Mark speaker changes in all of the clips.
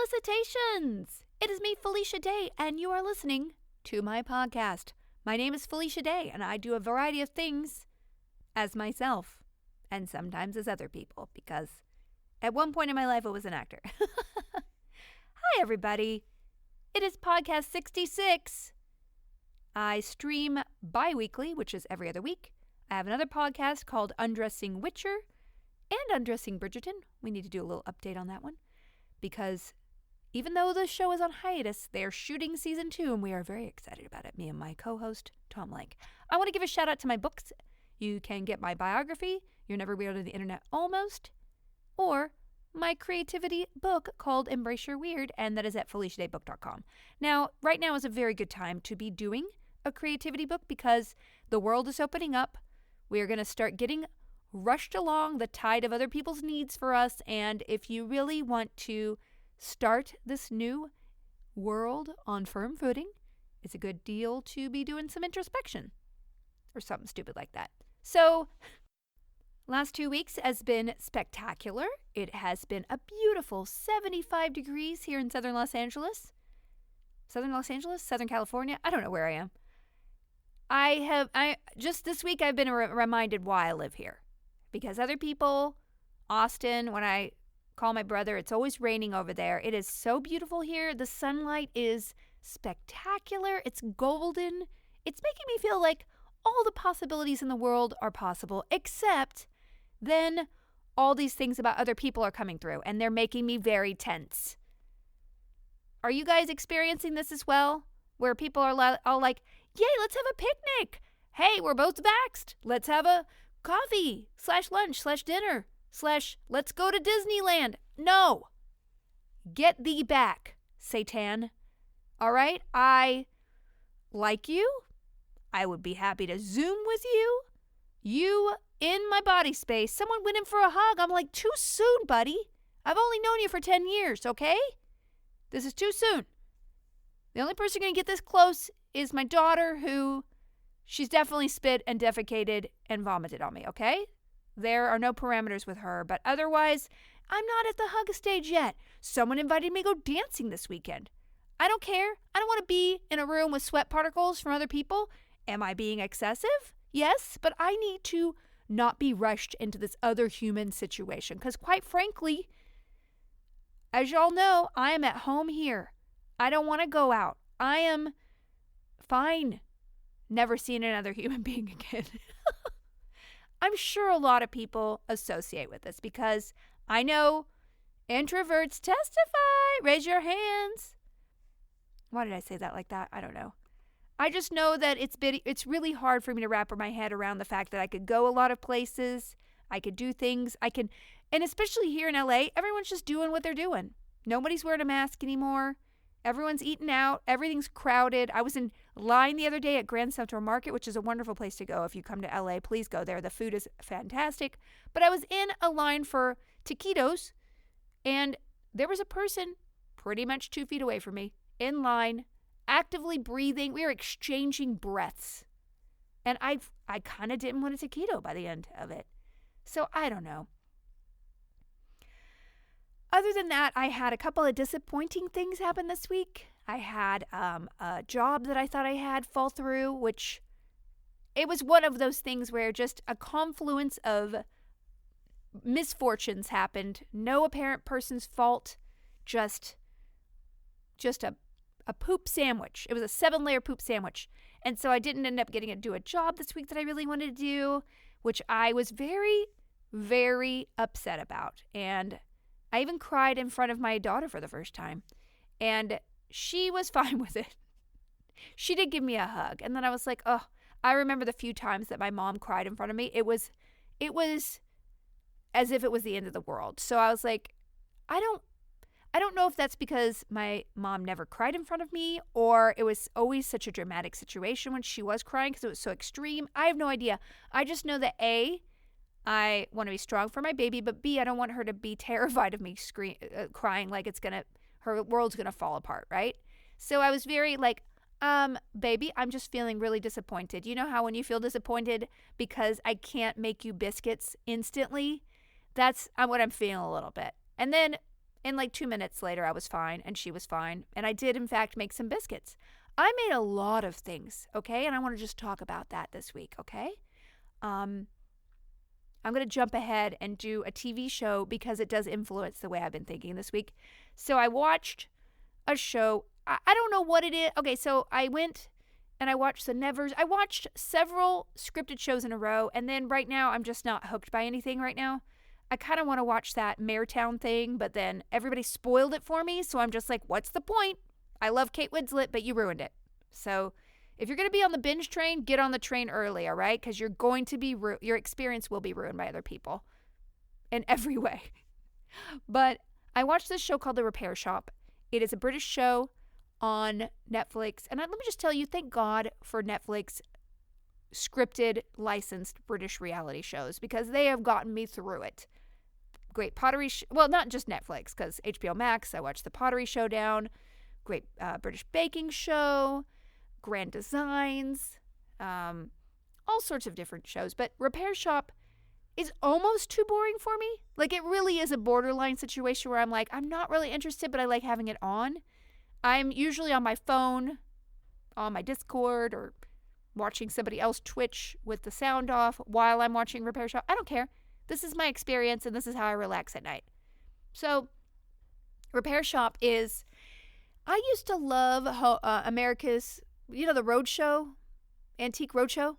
Speaker 1: Felicitations! It is me, Felicia Day, and you are listening to my podcast. My name is Felicia Day, and I do a variety of things as myself, and sometimes as other people, because at one point in my life I was an actor. Hi, everybody. It is podcast 66. I stream bi-weekly, which is every other week. I have another podcast called Undressing Witcher and Undressing Bridgerton. We need to do a little update on that one, because even though the show is on hiatus, they're shooting season 2, and we are very excited about it, me and my co-host, Tom Lank. I want to give a shout out to my books. You can get my biography, You're Never Weird on the Internet Almost, or my creativity book called Embrace Your Weird, and that is at FeliciaDayBook.com. Now, right now is a very good time to be doing a creativity book because the world is opening up. We are going to start getting rushed along the tide of other people's needs for us, and if you really want to start this new world on firm footing, it's a good deal to be doing some introspection or something stupid like that. So, last 2 weeks has been spectacular. It has been a beautiful 75 degrees here in Southern Los Angeles. Southern California? I don't know where I am. Just this week I've been reminded why I live here. Because other people, Austin, when I call my brother, it's always raining over there. It is so beautiful here. The sunlight is spectacular. It's golden. It's making me feel like all the possibilities in the world are possible, except then all these things about other people are coming through, and they're making me very tense. Are you guys experiencing this as well? Where people are all like, yay, let's have a picnic. Hey, we're both vaxxed. Let's have a coffee /lunch/dinner /let's go to Disneyland. No. Get thee back, Satan. All right? I like you. I would be happy to Zoom with you. You in my body space. Someone went in for a hug. I'm like, too soon, buddy. I've only known you for 10 years, okay? This is too soon. The only person going to get this close is my daughter, who she's definitely spit and defecated and vomited on me, okay? There are no parameters with her, but otherwise, I'm not at the hug stage yet. Someone invited me to go dancing this weekend. I don't care. I don't want to be in a room with sweat particles from other people. Am I being excessive? Yes, but I need to not be rushed into this other human situation, because quite frankly, as y'all know, I am at home here. I don't want to go out. I am fine never seeing another human being again. I'm sure a lot of people associate with this because I know introverts testify. Raise your hands. Why did I say that like that? I don't know. I just know that it's really hard for me to wrap my head around the fact that I could go a lot of places. I could do things. And especially here in LA, everyone's just doing what they're doing. Nobody's wearing a mask anymore. Everyone's eating out. Everything's crowded. I was in line the other day at Grand Central Market, which is a wonderful place to go. If you come to LA, please go there. The food is fantastic. But I was in a line for taquitos, and there was a person pretty much 2 feet away from me in line, actively breathing. We were exchanging breaths. And I kind of didn't want a taquito by the end of it. So I don't know. Other than that, I had a couple of disappointing things happen this week. I had a job that I thought I had fall through, which it was one of those things where just a confluence of misfortunes happened. No apparent person's fault, just a poop sandwich. It was a 7-layer poop sandwich. And so I didn't end up getting to do a job this week that I really wanted to do, which I was very, very upset about. And I even cried in front of my daughter for the first time. And she was fine with it. She did give me a hug. And then I was like, oh, I remember the few times that my mom cried in front of me. It was as if it was the end of the world. So I was like, I don't know if that's because my mom never cried in front of me, or it was always such a dramatic situation when she was crying because it was so extreme. I have no idea. I just know that A, I want to be strong for my baby, but B, I don't want her to be terrified of me crying like her world's gonna fall apart, right? So I was very like, baby, I'm just feeling really disappointed. You know how when you feel disappointed because I can't make you biscuits instantly? That's what I'm feeling a little bit. And then And like 2 minutes later, I was fine and she was fine. And I did, in fact, make some biscuits. I made a lot of things, okay? And I want to just talk about that this week, okay? I'm going to jump ahead and do a TV show because it does influence the way I've been thinking this week. So I watched a show. I don't know what it is. Okay, so I went and I watched The Nevers. I watched several scripted shows in a row, and then right now I'm just not hooked by anything right now. I kind of want to watch that Maretown thing, but then everybody spoiled it for me, so I'm just like, what's the point? I love Kate Winslet, but you ruined it. So if you're going to be on the binge train, get on the train early, all right? Because you're going to be your experience will be ruined by other people in every way. But I watched this show called The Repair Shop. It is a British show on Netflix. And let me just tell you, thank God for Netflix scripted, licensed British reality shows because they have gotten me through it. Great pottery, well, not just Netflix, because HBO Max, I watched The Pottery Showdown, great British baking show, Grand Designs, all sorts of different shows. But Repair Shop is almost too boring for me. Like, it really is a borderline situation where I'm like, I'm not really interested, but I like having it on. I'm usually on my phone, on my Discord, or watching somebody else Twitch with the sound off while I'm watching Repair Shop. I don't care. This is my experience, and this is how I relax at night. So, Repair Shop is, I used to love America's, the Roadshow, Antique Roadshow.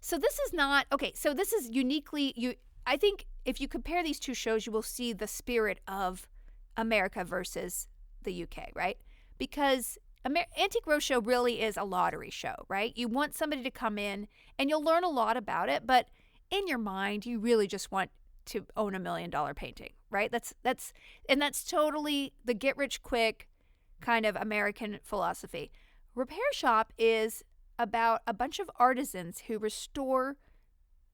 Speaker 1: So this is not, okay, so this is uniquely, I think if you compare these two shows, you will see the spirit of America versus the UK, right? Because Antique Roadshow really is a lottery show, right? You want somebody to come in and you'll learn a lot about it, but in your mind, you really just want to own $1 million painting, right? That's totally the get rich quick kind of American philosophy. Repair Shop is about a bunch of artisans who restore.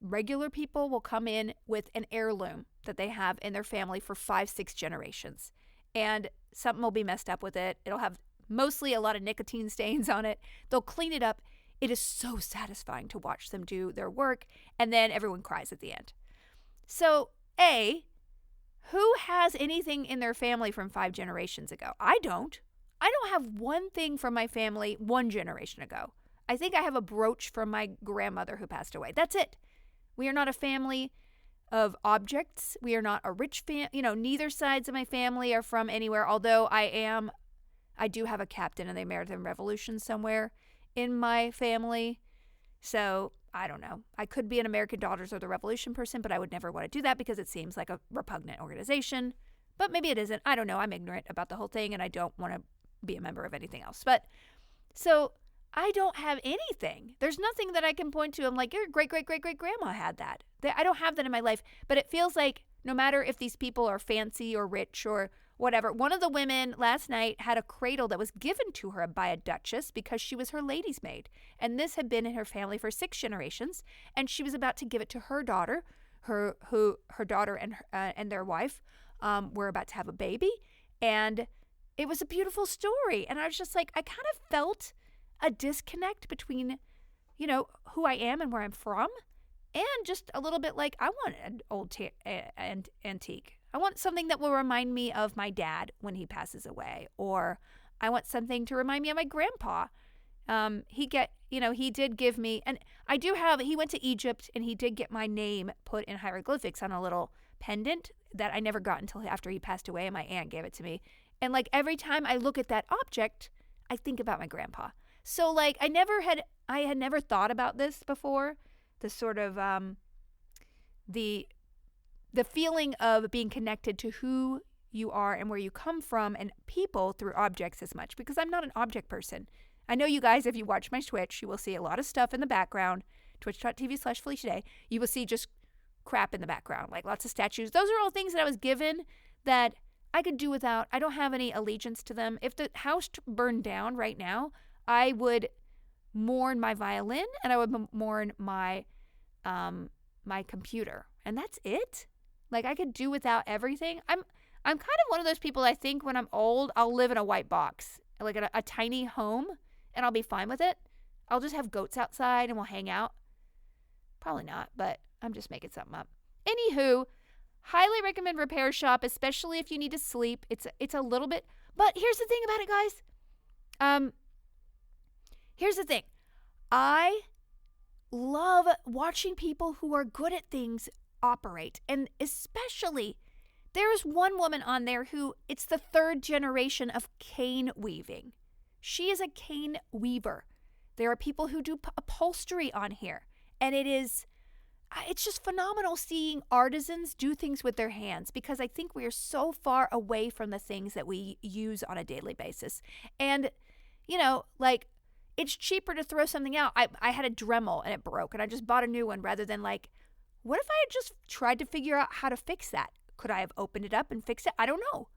Speaker 1: Regular people will come in with an heirloom that they have in their family for 5-6 generations. And something will be messed up with it. It'll have mostly a lot of nicotine stains on it. They'll clean it up. It is so satisfying to watch them do their work, and then everyone cries at the end. So, who has anything in their family from 5 generations ago? I don't. I don't have one thing from my family 1 generation ago. I think I have a brooch from my grandmother who passed away. That's it. We are not a family of objects. We are not a rich family. Neither sides of my family are from anywhere, although I do have a captain in the American Revolution somewhere in my family. So, I don't know. I could be an American Daughters of the Revolution person, but I would never want to do that because it seems like a repugnant organization. But maybe it isn't. I don't know. I'm ignorant about the whole thing, and I don't want to be a member of anything else. But, so I don't have anything. There's nothing that I can point to. I'm like, your great-great-great-great-grandma had that. I don't have that in my life. But it feels like no matter if these people are fancy or rich or whatever, one of the women last night had a cradle that was given to her by a duchess because she was her lady's maid. And this had been in her family for 6 generations. And she was about to give it to her daughter, her daughter and their wife were about to have a baby. And it was a beautiful story. And I was just like, I kind of felt a disconnect between, who I am and where I'm from, and just a little bit like I want an old antique. I want something that will remind me of my dad when he passes away, or I want something to remind me of my grandpa. He did give me, and he went to Egypt and he did get my name put in hieroglyphics on a little pendant that I never got until after he passed away, and my aunt gave it to me. And like every time I look at that object, I think about my grandpa. So like I had never thought about this before, the sort of the feeling of being connected to who you are and where you come from and people through objects as much, because I'm not an object person. I know you guys, if you watch my Twitch, you will see a lot of stuff in the background, twitch.tv/FeliciaDay. You will see just crap in the background, like lots of statues. Those are all things that I was given that I could do without. I don't have any allegiance to them. If the house burned down right now, I would mourn my violin and I would mourn my my computer, and that's it. Like I could do without everything. I'm kind of one of those people. I think when I'm old, I'll live in a white box, like a tiny home, and I'll be fine with it. I'll just have goats outside and we'll hang out. Probably not, but I'm just making something up. Anywho, highly recommend Repair Shop, especially if you need to sleep. It's a little bit, but here's the thing about it, guys. Here's the thing. I love watching people who are good at things operate, and especially there is one woman on there who it's the third generation of cane weaving. She is a cane weaver. There are people who do upholstery on here, and it's just phenomenal seeing artisans do things with their hands, because I think we are so far away from the things that we use on a daily basis. And, like, it's cheaper to throw something out. I had a Dremel and it broke, and I just bought a new one rather than, like, what if I had just tried to figure out how to fix that? Could I have opened it up and fixed it? I don't know,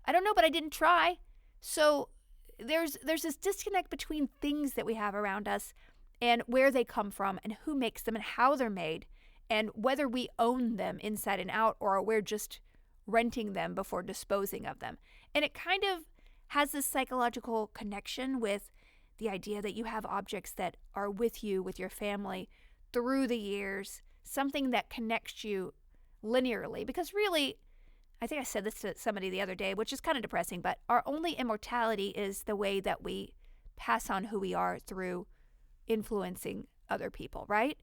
Speaker 1: but I didn't try. So there's this disconnect between things that we have around us and where they come from and who makes them and how they're made and whether we own them inside and out or we're just renting them before disposing of them. And it kind of has this psychological connection with the idea that you have objects that are with you, with your family through the years, something that connects you linearly. Because really, I think I said this to somebody the other day, which is kind of depressing, but our only immortality is the way that we pass on who we are through influencing other people, right?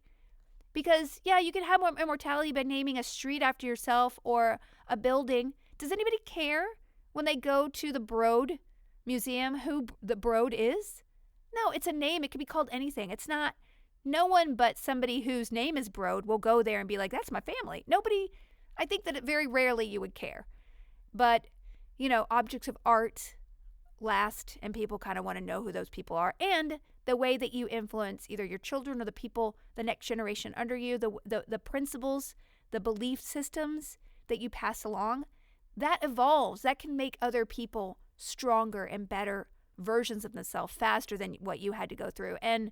Speaker 1: Because, yeah, you can have more immortality by naming a street after yourself or a building. Does anybody care when they go to the Broad Museum who the Broad is? No, it's a name. It could be called anything. It's not. No one but somebody whose name is Broad will go there and be like, that's my family. Nobody. I think that very rarely you would care. But, objects of art last, and people kind of want to know who those people are. And the way that you influence either your children or the people, the next generation under you, the principles, the belief systems that you pass along, that evolves. That can make other people stronger and better versions of themselves faster than what you had to go through. And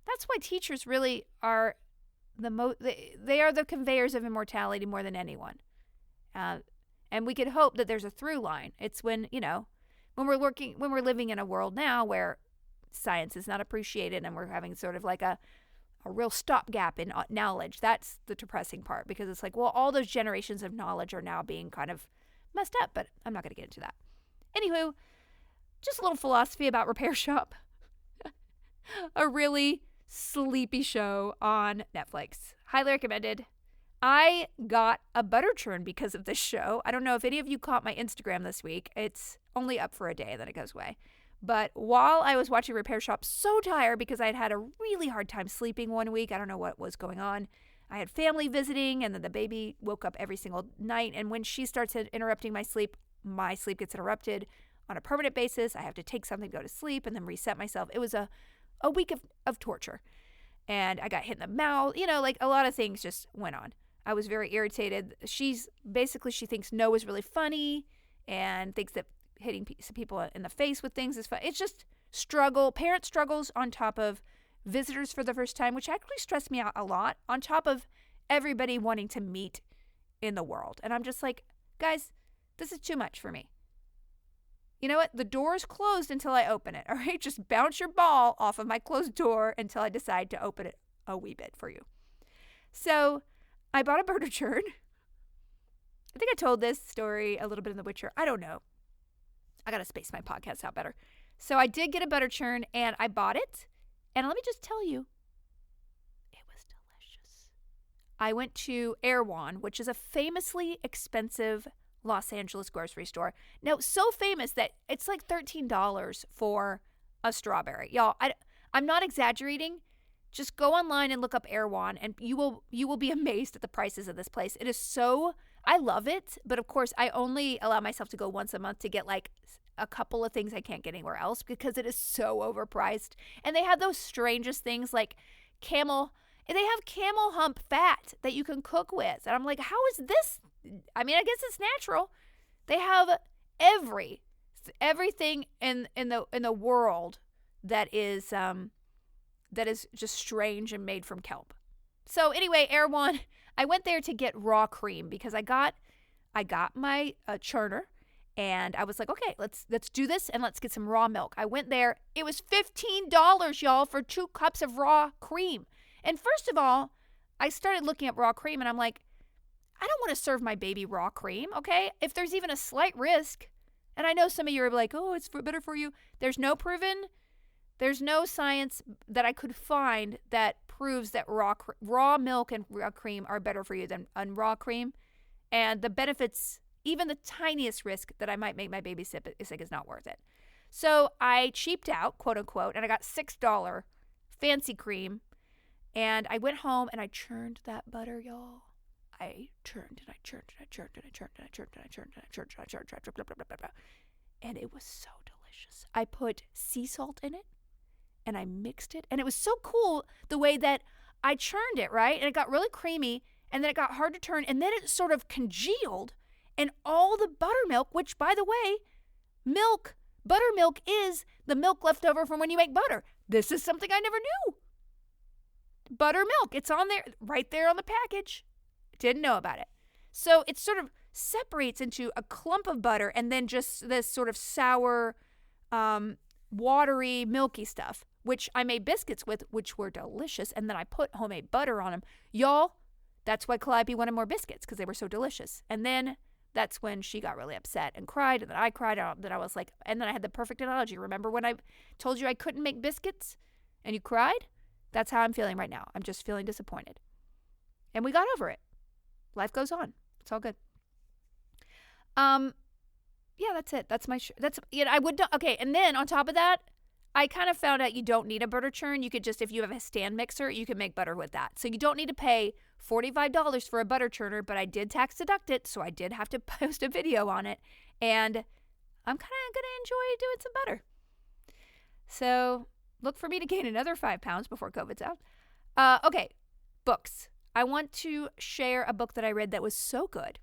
Speaker 1: that's why teachers really are they are the conveyors of immortality more than anyone. And we could hope that there's a through line. It's when we're living in a world now where science is not appreciated and we're having sort of like a real stopgap in knowledge. That's the depressing part, because it's like, well, all those generations of knowledge are now being kind of messed up, but I'm not going to get into that. Anywho, just a little philosophy about Repair Shop. A really sleepy show on Netflix. Highly recommended. I got a butter churn because of this show. I don't know if any of you caught my Instagram this week. It's only up for a day, then it goes away. But while I was watching Repair Shop, so tired because I'd had a really hard time sleeping one week. I don't know what was going on. I had family visiting, and then the baby woke up every single night. And when she starts interrupting my sleep gets interrupted on a permanent basis. I have to take something to go to sleep and then reset myself. It was a week of torture. And I got hit in the mouth. Like a lot of things just went on. I was very irritated. She thinks no is really funny and thinks that hitting people in the face with things is fun. It's just parent struggles on top of visitors for the first time, which actually stressed me out a lot, on top of everybody wanting to meet in the world. And I'm just like, guys, this is too much for me. You know what? The door is closed until I open it, all right? Just bounce your ball off of my closed door until I decide to open it a wee bit for you. So I bought a butter churn. I think I told this story a little bit in The Witcher. I don't know. I got to space my podcast out better. So I did get a butter churn, and I bought it. And let me just tell you, it was delicious. I went to Erewhon, which is a famously expensive Los Angeles grocery store. Now, so famous that it's like $13 for a strawberry. Y'all, I'm not exaggerating. Just go online and look up Erewhon, and you will be amazed at the prices of this place. It is so, I love it, but of course, I only allow myself to go once a month to get like a couple of things I can't get anywhere else because it is so overpriced. And they have those strangest things like they have camel hump fat that you can cook with. And I'm like, how is this? I mean, I guess it's natural. They have everything in the world that is just strange and made from kelp. So anyway, Erewhon, I went there to get raw cream because I got my churner, and I was like, okay, let's do this and let's get some raw milk. I went there. It was $15, y'all, for 2 cups of raw cream. And first of all, I started looking at raw cream, and I'm like, I don't want to serve my baby raw cream, okay? If there's even a slight risk, and I know some of you are like, oh, it's better for you. There's no science that I could find that proves that raw milk and raw cream are better for you than raw cream. And the benefits, even the tiniest risk that I might make my baby sick is not worth it. So I cheaped out, quote unquote, and I got $6 fancy cream. And I went home and I churned that butter, y'all. I churned and I churned and I churned and I churned and I churned and I churned and I churned and I churned and I churned. And it was so delicious. I put sea salt in it and I mixed it. And it was so cool the way that I churned it, right? And it got really creamy and then it got hard to turn. And then it sort of congealed and all the buttermilk, which by the way, buttermilk is the milk left over from when you make butter. This is something I never knew. Buttermilk, it's on there, right there on the package. Didn't know about it. So it sort of separates into a clump of butter and then just this sort of sour, watery, milky stuff, which I made biscuits with, which were delicious. And then I put homemade butter on them. Y'all, that's why Calliope wanted more biscuits, because they were so delicious. And then that's when she got really upset and cried. And then I cried out. Then I was like, and then I had the perfect analogy. Remember when I told you I couldn't make biscuits and you cried? That's how I'm feeling right now. I'm just feeling disappointed. And we got over it. Life goes on. It's all good. Yeah, that's it. That's my I would not, okay, and then on top of that, I kind of found out you don't need a butter churn. You could just, if you have a stand mixer, you can make butter with that. So you don't need to pay $45 for a butter churner, but I did tax deduct it, so I did have to post a video on it. And I'm kind of going to enjoy doing some butter. So look for me to gain another 5 pounds before COVID's out. Okay, books. I want to share a book that I read that was so good.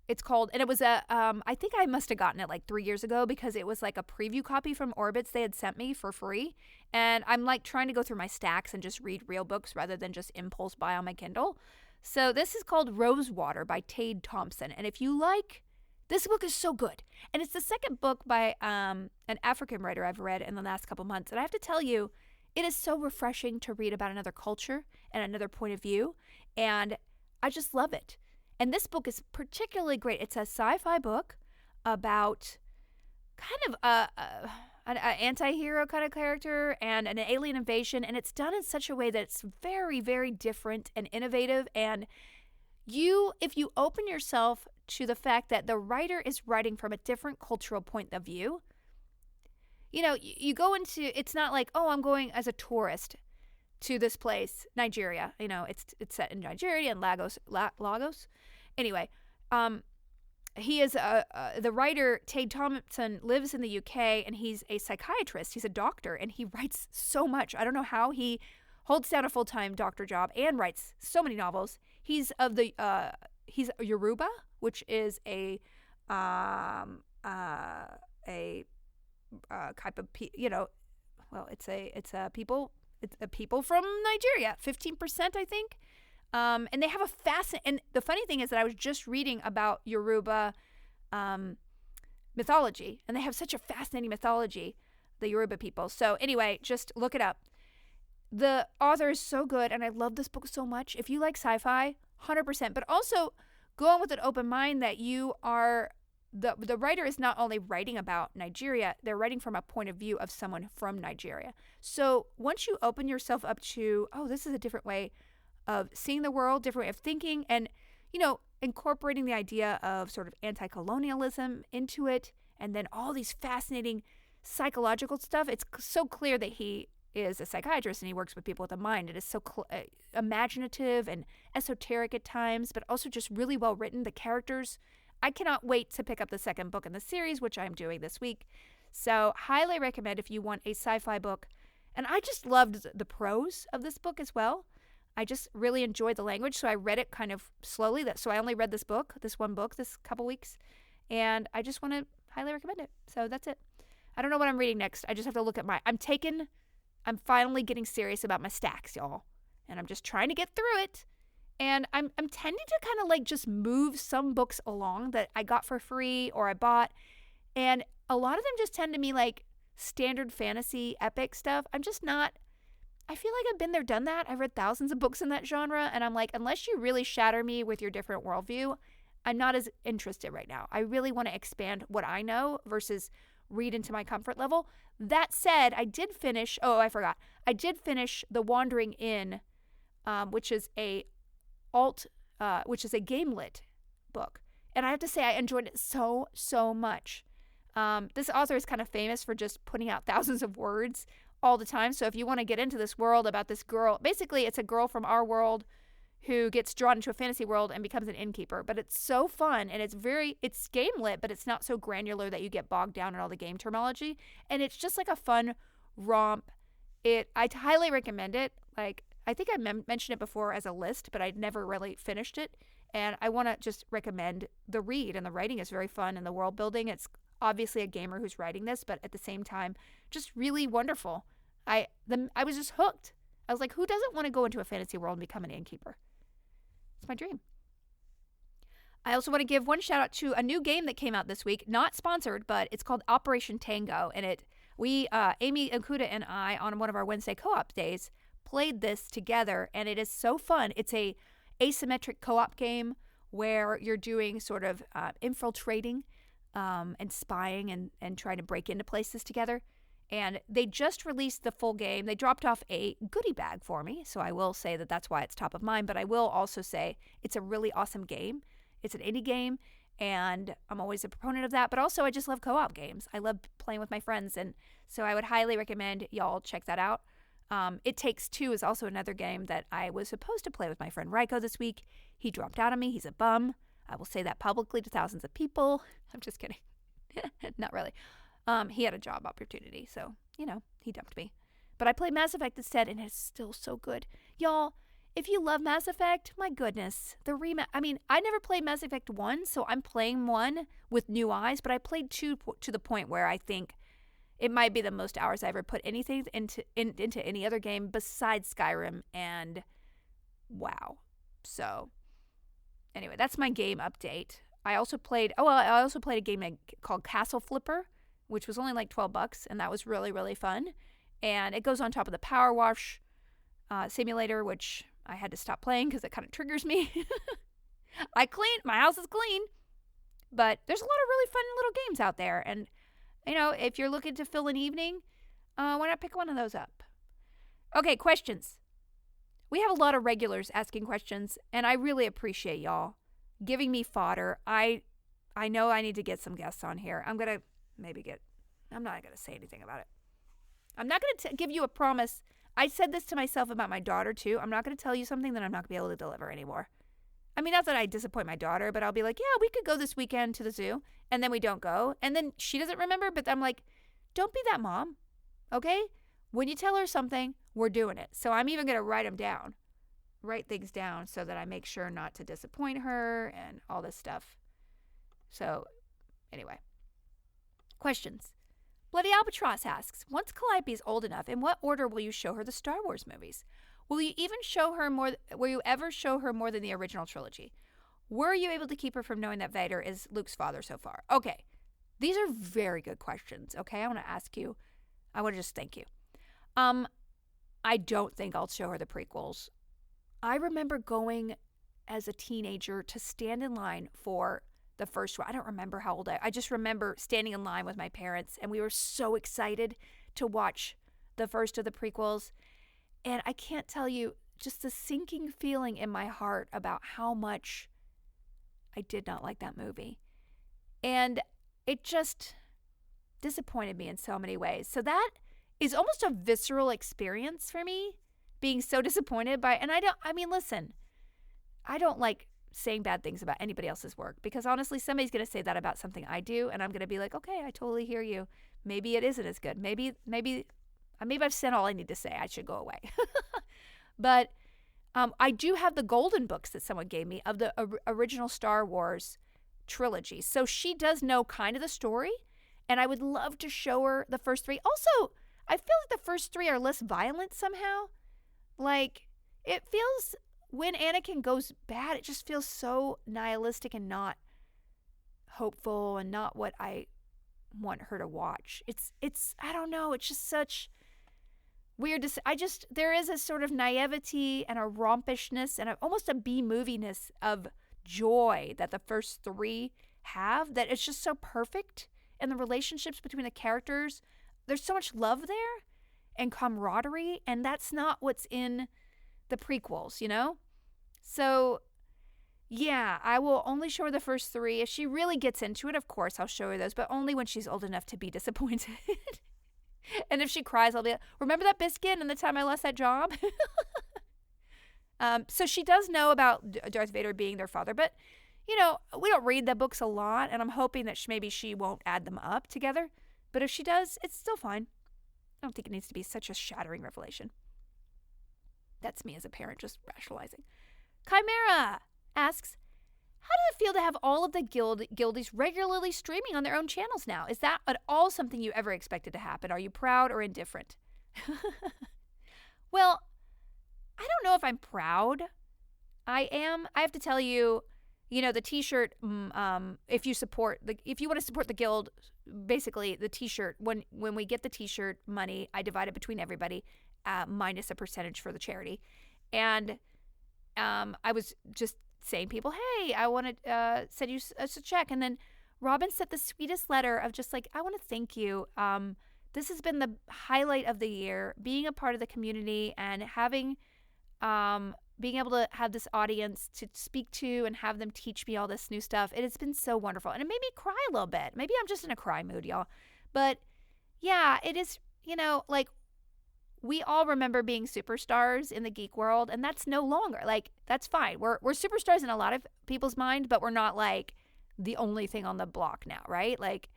Speaker 1: It's called, and it was I think I must have gotten it like 3 years ago because it was like a preview copy from Orbitz they had sent me for free. And I'm like trying to go through my stacks and just read real books rather than just impulse buy on my Kindle. So this is called Rosewater by Tade Thompson. And if you like, this book is so good. And it's the second book by an African writer I've read in the last couple months. And I have to tell you, it is so refreshing to read about another culture and another point of view. And I just love it. And this book is particularly great. It's a sci-fi book about kind of an anti-hero kind of character and an alien invasion. And it's done in such a way that it's very, very different and innovative. And if you open yourself to the fact that the writer is writing from a different cultural point of view, you go into, it's not like, oh, I'm going as a tourist to this place, Nigeria. It's set in Nigeria and Lagos. Anyway, he is the writer, Tade Thompson, lives in the UK, and he's a psychiatrist. He's a doctor, and he writes so much. I don't know how he holds down a full-time doctor job and writes so many novels. He's Yoruba, which is a type of it's a people from Nigeria, 15%, I think. And they have and the funny thing is that I was just reading about Yoruba mythology, and they have such a fascinating mythology, the Yoruba people. So anyway, just look it up. The author is so good, and I love this book so much. If you like sci-fi, 100%, but also go on with an open mind that you are, the writer is not only writing about Nigeria, they're writing from a point of view of someone from Nigeria. So once you open yourself up to, oh, this is a different way of seeing the world, different way of thinking, and, incorporating the idea of sort of anti-colonialism into it, and then all these fascinating psychological stuff, it's so clear that he is a psychiatrist and he works with people with a mind. It is so imaginative and esoteric at times, but also just really well written. The characters, I cannot wait to pick up the second book in the series, which I'm doing this week. So highly recommend if you want a sci-fi book. And I just loved the prose of this book as well. I just really enjoyed the language, so I read it kind of slowly. So I only read this one book, this couple weeks, and I just want to highly recommend it. So that's it. I don't know what I'm reading next. I just have to look at I'm finally getting serious about my stacks, y'all, and I'm just trying to get through it. And I'm tending to kind of like just move some books along that I got for free or I bought, and a lot of them just tend to be like standard fantasy epic stuff. I'm just not I feel like I've been there, done that. I've read thousands of books in that genre, and I'm like, unless you really shatter me with your different worldview, I'm not as interested right now. I really want to expand what I know versus read into my comfort level. That said, I did finish, oh, I forgot. I did finish The Wandering Inn, which is a which is a gamelit book. And I have to say, I enjoyed it so, so much. This author is kind of famous for just putting out thousands of words all the time. So if you want to get into this world about this girl, basically it's a girl from our world who gets drawn into a fantasy world and becomes an innkeeper. But it's so fun, and it's game lit, but it's not so granular that you get bogged down in all the game terminology. And it's just like a fun romp. I highly recommend it. Like, I think I mentioned it before as a list, but I'd never really finished it. And I want to just recommend the read, and the writing is very fun, and the world building. It's obviously a gamer who's writing this, but at the same time, just really wonderful. I was just hooked. I was like, who doesn't want to go into a fantasy world and become an innkeeper? It's my dream. I also want to give one shout out to a new game that came out this week, not sponsored, but it's called Operation Tango. And Amy Okuda and I, on one of our Wednesday co-op days, played this together, and it is so fun. It's a asymmetric co-op game where you're doing sort of infiltrating and spying and trying to break into places together. And they just released the full game. They dropped off a goodie bag for me, so I will say that that's why it's top of mind. But I will also say it's a really awesome game. It's an indie game, and I'm always a proponent of that. But also, I just love co-op games. I love playing with my friends, and so I would highly recommend y'all check that out. It Takes Two is also another game that I was supposed to play with my friend Ryko this week. He dropped out on me. He's a bum. I will say that publicly to thousands of people. I'm just kidding. Not really. He had a job opportunity, so, he dumped me. But I played Mass Effect instead, and it's still so good. Y'all, if you love Mass Effect, my goodness, I never played Mass Effect 1, so I'm playing 1 with new eyes, but I played 2 to the point where I think it might be the most hours I ever put anything into any other game besides Skyrim, and wow. So, anyway, that's my game update. I also played a game called Castle Flipper, which was only like $12, and that was really, really fun. And it goes on top of the Powerwash Simulator, which I had to stop playing because it kind of triggers me. My house is clean, but there's a lot of really fun little games out there. And, if you're looking to fill an evening, why not pick one of those up? Okay, questions. We have a lot of regulars asking questions, and I really appreciate y'all giving me fodder. I know I need to get some guests on here. I'm not going to say anything about it. I'm not going to give you a promise. I said this to myself about my daughter, too. I'm not going to tell you something that I'm not going to be able to deliver anymore. I mean, not that I disappoint my daughter, but I'll be like, yeah, we could go this weekend to the zoo, and then we don't go. And then she doesn't remember, but I'm like, don't be that mom, okay? When you tell her something, we're doing it. So I'm even going to write things down so that I make sure not to disappoint her and all this stuff. So, anyway. Questions. Bloody Albatross asks, once Calliope is old enough, in what order will you show her the Star Wars movies? Will you ever show her more than the original trilogy? Were you able to keep her from knowing that Vader is Luke's father so far? Okay. These are very good questions, okay? I want to ask you. I want to just thank you. I don't think I'll show her the prequels. I remember going as a teenager to stand in line for the first one. I don't remember how old I just remember standing in line with my parents, and we were so excited to watch the first of the prequels. And I can't tell you just the sinking feeling in my heart about how much I did not like that movie. And it just disappointed me in so many ways. So that is almost a visceral experience for me, being so disappointed by, and listen, I don't like saying bad things about anybody else's work, because honestly, somebody's going to say that about something I do, and I'm going to be like, okay, I totally hear you. Maybe it isn't as good. Maybe I've said all I need to say. I should go away. But I do have the golden books that someone gave me of the original Star Wars trilogy. So she does know kind of the story, and I would love to show her the first 3. Also, I feel like the first 3 are less violent somehow. Like, it feels, when Anakin goes bad, it just feels so nihilistic and not hopeful and not what I want her to watch. It's I don't know, it's just such weird to say. There is a sort of naivety and a rompishness and almost a B-moviness of joy that the first three have, that it's just so perfect. And the relationships between the characters, there's so much love there and camaraderie, and that's not what's in the prequels, you know? So, yeah, I will only show her the first three. If she really gets into it, of course, I'll show her those, but only when she's old enough to be disappointed. And if she cries, I'll be like, remember that biscuit and the time I lost that job? So she does know about Darth Vader being their father, but, you know, we don't read the books a lot, and I'm hoping that maybe she won't add them up together. But if she does, it's still fine. I don't think it needs to be such a shattering revelation. That's me as a parent just rationalizing. Chimera asks, how does it feel to have all of the guildies regularly streaming on their own channels now? Is that at all something you ever expected to happen? Are you proud or indifferent? Well, I don't know if I'm proud. I am. I have to tell you, you know, the T-shirt. If you want to support the guild, basically the T-shirt. When we get the T-shirt money, I divide it between everybody, minus a percentage for the charity. And I was just saying, people, hey, I want to send you a check. And then Robin sent the sweetest letter of just like, I want to thank you. This has been the highlight of the year, being a part of the community and having, being able to have this audience to speak to and have them teach me all this new stuff. It has been so wonderful. And it made me cry a little bit. Maybe I'm just in a cry mood, y'all. But yeah, it is, you know, like, we all remember being superstars in the geek world, and that's no longer. Like, that's fine. We're superstars in a lot of people's mind, but we're not like the only thing on the block now, right? Like,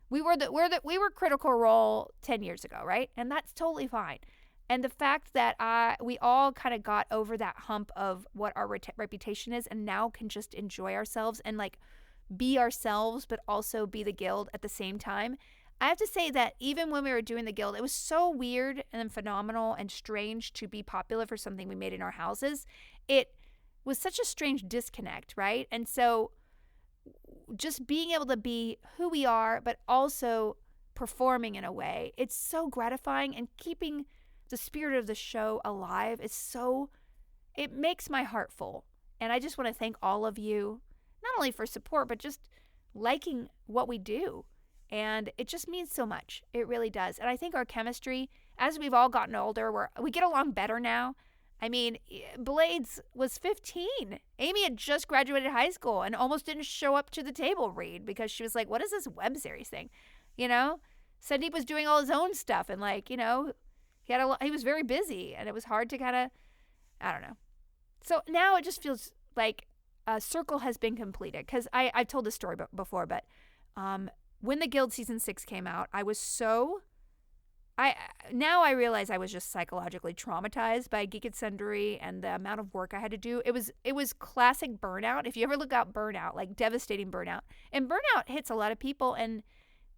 Speaker 1: we were Critical Role 10 years ago, right? And that's totally fine. And the fact that we all kind of got over that hump of what our reputation is, and now can just enjoy ourselves and like be ourselves, but also be the guild at the same time. I have to say that even when we were doing the guild, it was so weird and phenomenal and strange to be popular for something we made in our houses. It was such a strange disconnect, right? And so just being able to be who we are, but also performing in a way, it's so gratifying, and keeping the spirit of the show alive it makes my heart full. And I just want to thank all of you, not only for support, but just liking what we do. And it just means so much. It really does. And I think our chemistry, as we've all gotten older, we get along better now. I mean, Blades was 15. Amy had just graduated high school and almost didn't show up to the table read because she was like, what is this web series thing? You know? Sandeep was doing all his own stuff, and like, you know, he was very busy, and it was hard to kind of, I don't know. So now it just feels like a circle has been completed, because I've told this story before, but when the Guild Season 6 came out, I was now I realize I was just psychologically traumatized by Geek and Sundry and the amount of work I had to do. It was classic burnout. If you ever look up burnout, like devastating burnout. And burnout hits a lot of people, and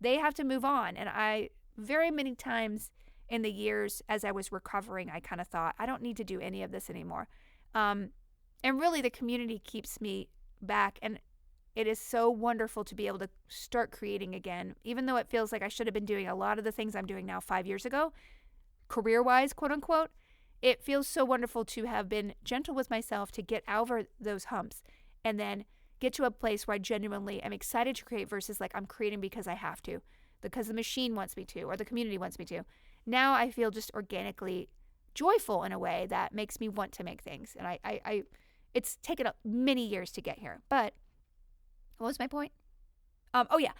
Speaker 1: they have to move on. And I, very many times in the years as I was recovering, I kind of thought, I don't need to do any of this anymore. And really, the community keeps me back, and it is so wonderful to be able to start creating again, even though it feels like I should have been doing a lot of the things I'm doing now 5 years ago, career-wise, quote-unquote. It feels so wonderful to have been gentle with myself to get over those humps and then get to a place where I genuinely am excited to create versus like I'm creating because I have to, because the machine wants me to or the community wants me to. Now I feel just organically joyful in a way that makes me want to make things. And I it's taken many years to get here, but what was my point? Oh yeah.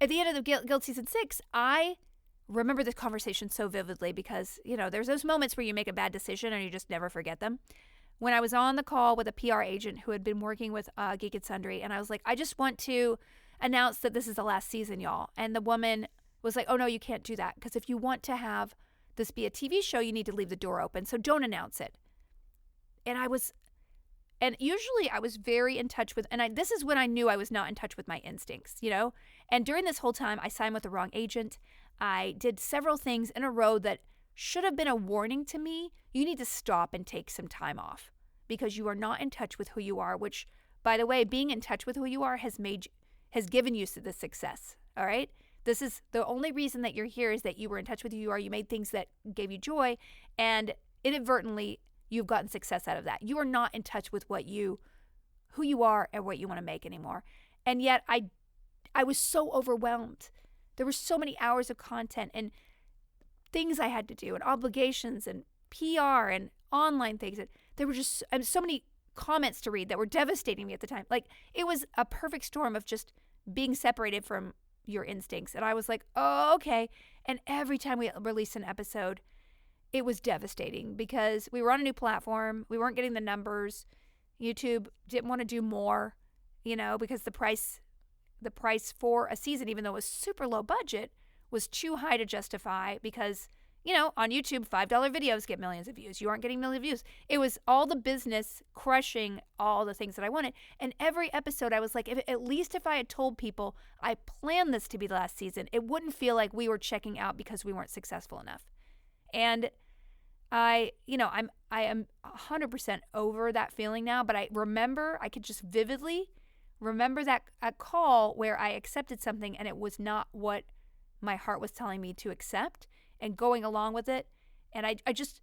Speaker 1: At the end of the Guild Season 6, I remember this conversation so vividly because, you know, there's those moments where you make a bad decision and you just never forget them. When I was on the call with a PR agent who had been working with Geek and Sundry, and I was like, I just want to announce that this is the last season, y'all. And the woman was like, oh no, you can't do that, because if you want to have this be a TV show, you need to leave the door open. So don't announce it. And usually I was very in touch with, and this is when I knew I was not in touch with my instincts, you know? And during this whole time, I signed with the wrong agent. I did several things in a row that should have been a warning to me. You need to stop and take some time off because you are not in touch with who you are, which, by the way, being in touch with who you are has given you the success, all right? This is the only reason that you're here is that you were in touch with who you are. You made things that gave you joy, and inadvertently, you've gotten success out of that. You are not in touch with who you are and what you want to make anymore. And yet I was so overwhelmed. There were so many hours of content and things I had to do and obligations and PR and online things. And there were just so many comments to read that were devastating me at the time. Like, it was a perfect storm of just being separated from your instincts. And I was like, oh, okay. And every time we released an episode, it was devastating because we were on a new platform. We weren't getting the numbers. YouTube didn't want to do more, because the price for a season, even though it was super low budget, was too high to justify because, on YouTube, $5 videos get millions of views. You aren't getting millions of views. It was all the business crushing all the things that I wanted. And every episode, I was like, at least if I had told people I planned this to be the last season, it wouldn't feel like we were checking out because we weren't successful enough. And I am 100% over that feeling now, but I could just vividly remember that a call where I accepted something and it was not what my heart was telling me to accept and going along with it. And I just,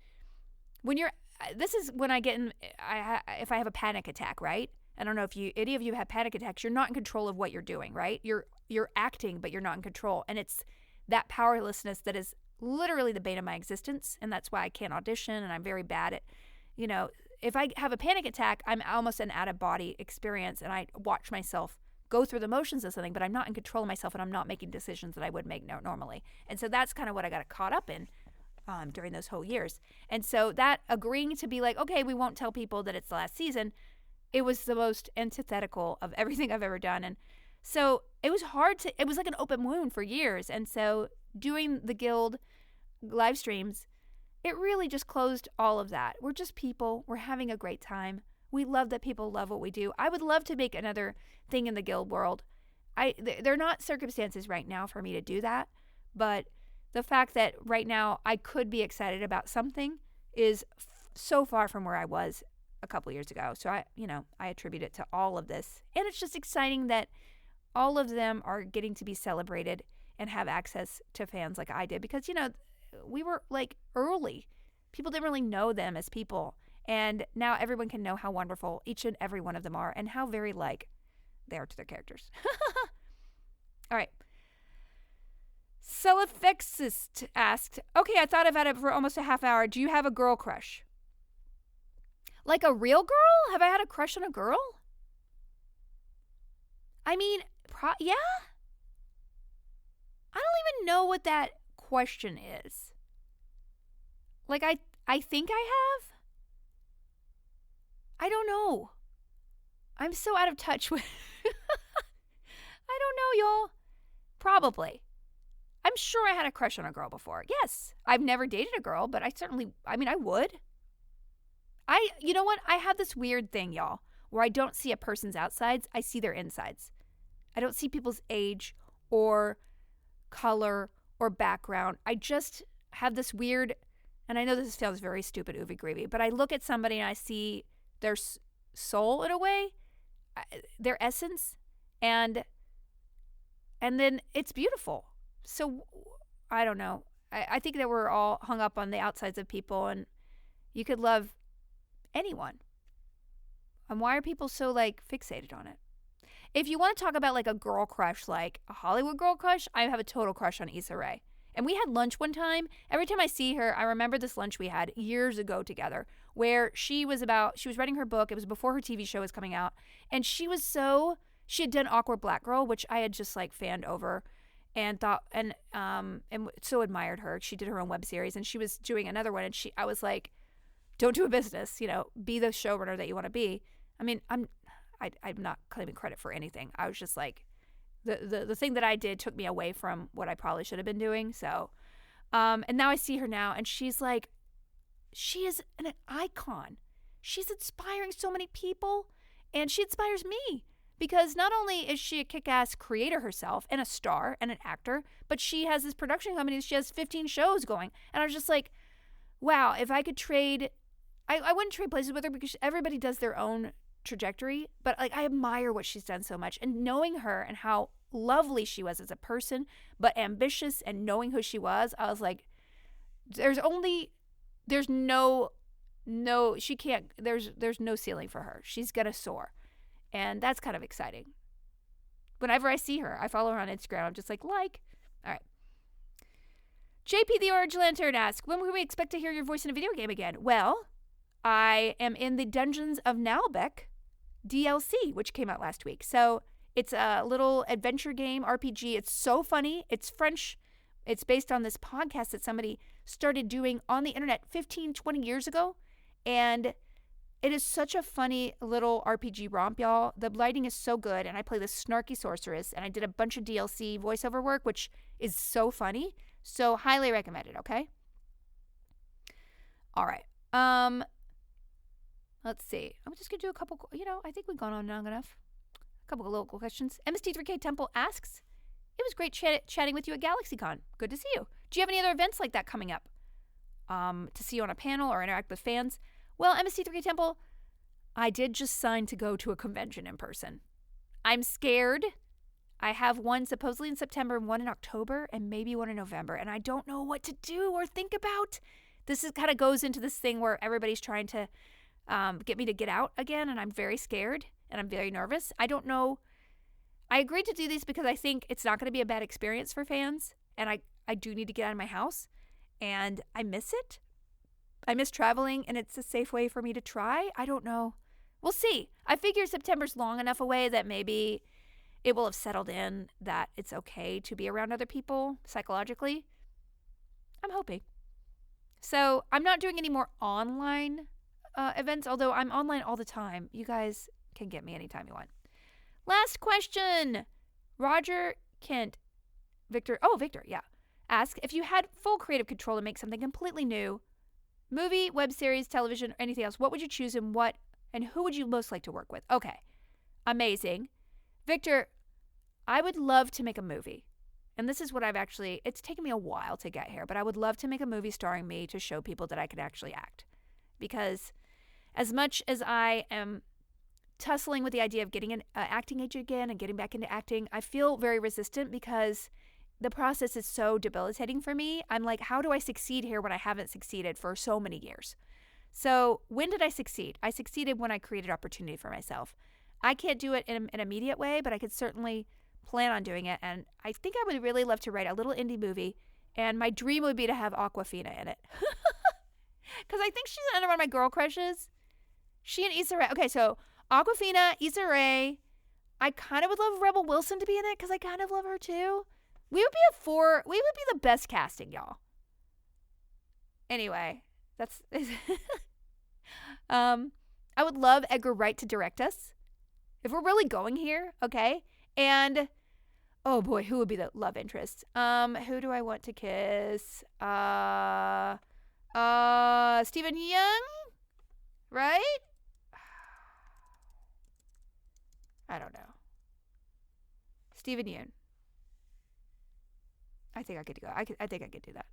Speaker 1: this is when I get in, if I have a panic attack, right? I don't know if any of you have panic attacks, you're not in control of what you're doing, right? You're acting, but you're not in control. And it's that powerlessness that is literally the bane of my existence. And that's why I can't audition. And I'm very bad at, if I have a panic attack, I'm almost an out-of-body experience, and I watch myself go through the motions of something, but I'm not in control of myself, and I'm not making decisions that I would make normally. And so that's kind of what I got caught up in during those whole years. And so that agreeing to be like, okay, we won't tell people that it's the last season, it was the most antithetical of everything I've ever done. And so it was it was like an open wound for years. And so doing the Guild live streams, it really just closed all of that. We're just people. We're having a great time. We love that people love what we do. I would love to make another thing in the Guild world. They're not circumstances right now for me to do that, but the fact that right now I could be excited about something is so far from where I was a couple years ago. So I attribute it to all of this. And it's just exciting that all of them are getting to be celebrated and have access to fans like I did because, we were like early. People didn't really know them as people. And now everyone can know how wonderful each and every one of them are and how very like they are to their characters. All right. Celifexist asked, okay, I thought I've had it for almost a half hour. Do you have a girl crush? Like a real girl? Have I had a crush on a girl? I mean, yeah. I don't even know what that question is. Like, I think I have. I don't know. I'm so out of touch with I don't know, y'all. Probably. I'm sure I had a crush on a girl before. Yes. I've never dated a girl, but I would. You know what? I have this weird thing, y'all, where I don't see a person's outsides. I see their insides. I don't see people's age or color or background. I just have this weird, and I know this sounds very stupid, oovy groovy, but I look at somebody and I see their soul in a way, their essence, and then it's beautiful. So I don't know. I think that we're all hung up on the outsides of people, and you could love anyone. And why are people so fixated on it? If you want to talk about a girl crush, like a Hollywood girl crush, I have a total crush on Issa Rae. And we had lunch one time. Every time I see her, I remember this lunch we had years ago together where she was writing her book. It was before her TV show was coming out. And she had done Awkward Black Girl, which I had just fanned over and thought, and so admired her. She did her own web series and she was doing another one. And I was like, don't do a business, be the showrunner that you want to be. I mean, I'm not claiming credit for anything. I was just the thing that I did took me away from what I probably should have been doing. So, and now I see her now, and she is an icon. She's inspiring so many people, and she inspires me because not only is she a kick-ass creator herself and a star and an actor, but she has this production company. She has 15 shows going, and I was just like, wow, if I could trade, I wouldn't trade places with her because everybody does their own trajectory, but I admire what she's done so much, and knowing her and how lovely she was as a person, but ambitious and knowing who she was, I was like, there's no ceiling for her. She's going to soar. And that's kind of exciting. Whenever I see her, I follow her on Instagram. I'm just like. All right. JP the Orange Lantern asks, when will we expect to hear your voice in a video game again? Well, I am in the Dungeons of Nalbec DLC, which came out last week. So it's a little adventure game, RPG. It's so funny. It's French. It's based on this podcast that somebody started doing on the internet 15, 20 years ago. And it is such a funny little RPG romp, y'all. The lighting is so good, and I play this snarky sorceress, and I did a bunch of DLC voiceover work, which is so funny. So highly recommended, okay? All right. Let's see. I'm just going to do a couple, I think we've gone on long enough. A couple of local questions. MST3K Temple asks, it was great chatting with you at GalaxyCon. Good to see you. Do you have any other events like that coming up? To see you on a panel or interact with fans? Well, MST3K Temple, I did just sign to go to a convention in person. I'm scared. I have one supposedly in September, one in October, and maybe one in November, and I don't know what to do or think about. This is kind of goes into this thing where everybody's trying to get me to get out again, and I'm very scared, and I'm very nervous. I don't know. I agreed to do these because I think it's not going to be a bad experience for fans, and I do need to get out of my house, and I miss it. I miss traveling, and it's a safe way for me to try. I don't know. We'll see. I figure September's long enough away that maybe it will have settled in that it's okay to be around other people psychologically. I'm hoping. So I'm not doing any more online events, although I'm online all the time. You guys can get me anytime you want. Last question. Roger Kent. Victor, yeah. Ask, if you had full creative control to make something completely new, movie, web series, television, or anything else, what would you choose and who would you most like to work with? Okay. Amazing. Victor, I would love to make a movie. And this is what it's taken me a while to get here, but I would love to make a movie starring me to show people that I can actually act. Because as much as I am tussling with the idea of getting an acting agent again and getting back into acting, I feel very resistant because the process is so debilitating for me. I'm like, how do I succeed here when I haven't succeeded for so many years? So when did I succeed? I succeeded when I created opportunity for myself. I can't do it in an immediate way, but I could certainly plan on doing it. And I think I would really love to write a little indie movie. And my dream would be to have Awkwafina in it. Because I think she's another one of my girl crushes. She and Issa Rae. Okay, so Awkwafina, Issa Rae. I kind of would love Rebel Wilson to be in it because I kind of love her too. We would be the best casting, y'all. Anyway, that's I would love Edgar Wright to direct us. If we're really going here, okay? And oh boy, who would be the love interest? Who do I want to kiss? Stephen Young? Right? I don't know. Stephen Young. I think I could go. I think I could do that.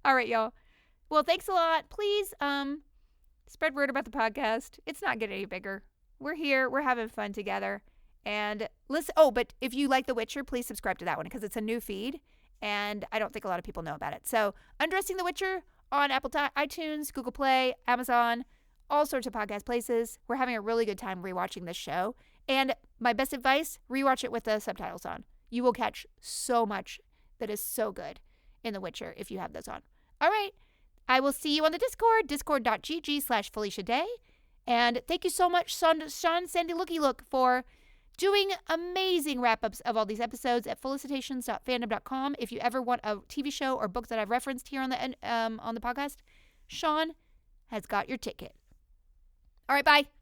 Speaker 1: All right, y'all. Well, thanks a lot. Please spread word about the podcast. It's not getting any bigger. We're here. We're having fun together. And listen. Oh, but if you like The Witcher, please subscribe to that one because it's a new feed, and I don't think a lot of people know about it. So, Undressing the Witcher on Apple iTunes, Google Play, Amazon, all sorts of podcast places. We're having a really good time rewatching this show. And my best advice, rewatch it with the subtitles on. You will catch so much that is so good in The Witcher if you have those on. All right. I will see you on the Discord, discord.gg/FeliciaDay. And thank you so much, Sean Sandy Looky Look, for doing amazing wrap-ups of all these episodes at felicitations.fandom.com. If you ever want a TV show or book that I've referenced here on the podcast, Sean has got your ticket. All right, bye.